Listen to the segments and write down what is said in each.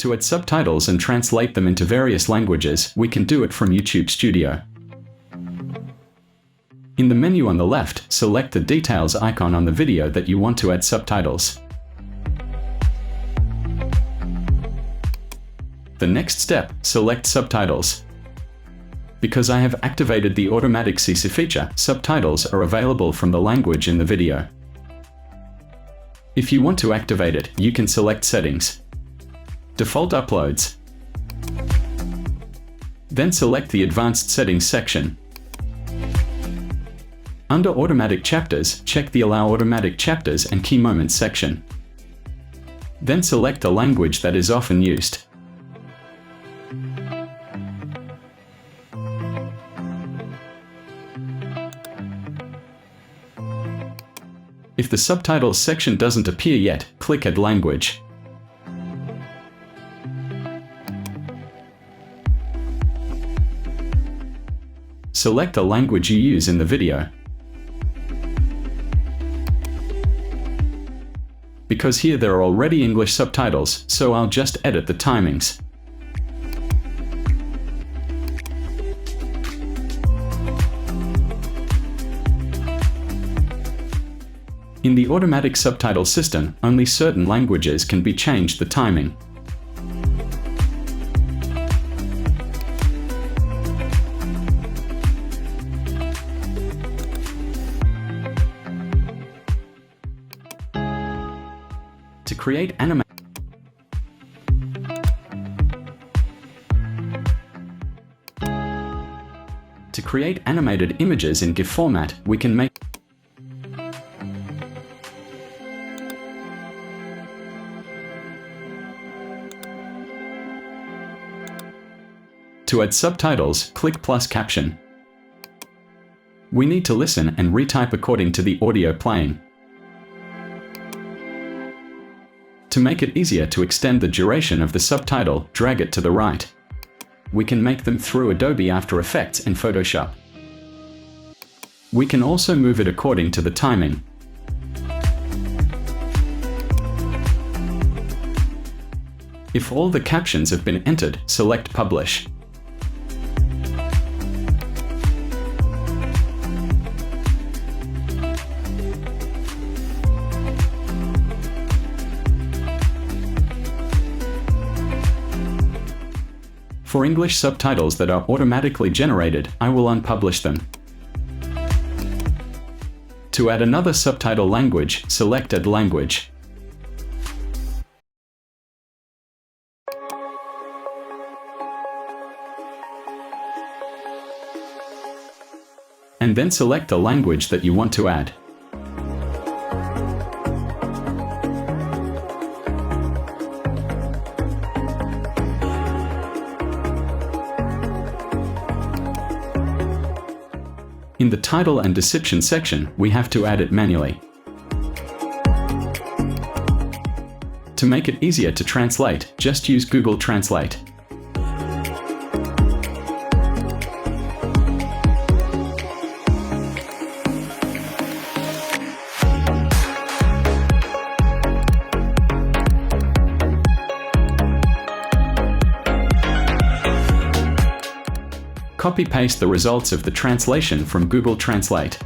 To add subtitles and translate them into various languages, we can do it from YouTube Studio. In the menu on the left, select the details icon on the video that you want to add subtitles. The next step, select Subtitles. Because I have activated the automatic CC feature, subtitles are available from the language in the video. If you want to activate it, you can select Settings, Default Uploads. Then select the Advanced Settings section. Under Automatic Chapters, check the Allow Automatic Chapters and Key Moments section. Then select a language that is often used. If the Subtitles section doesn't appear yet, click Add Language. Select the language you use in the video. Because here there are already English subtitles, so I'll just edit the timings. In the automatic subtitle system, only certain languages can be changed the timing. To create animated images in GIF format, we can make To add subtitles, click plus caption. We need to listen and retype according to the audio playing. To make it easier to extend the duration of the subtitle, drag it to the right. We can make them through Adobe After Effects and Photoshop. We can also move it according to the timing. If all the captions have been entered, select Publish. For English subtitles that are automatically generated, I will unpublish them. To add another subtitle language, select Add Language. And then select the language that you want to add. In the title and description section, we have to add it manually. To make it easier to translate, just use Google Translate. Copy-paste the results of the translation from Google Translate.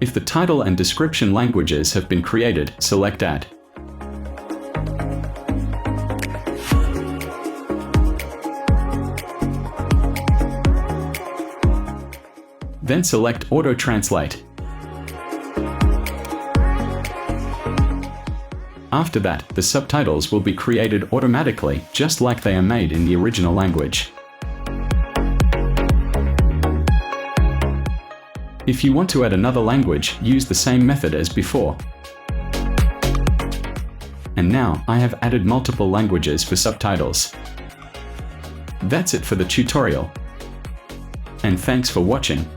If the title and description languages have been created, select Add. Then select Auto Translate. After that, the subtitles will be created automatically, just like they are made in the original language. If you want to add another language, use the same method as before. And now I have added multiple languages for subtitles. That's it for the tutorial. And thanks for watching.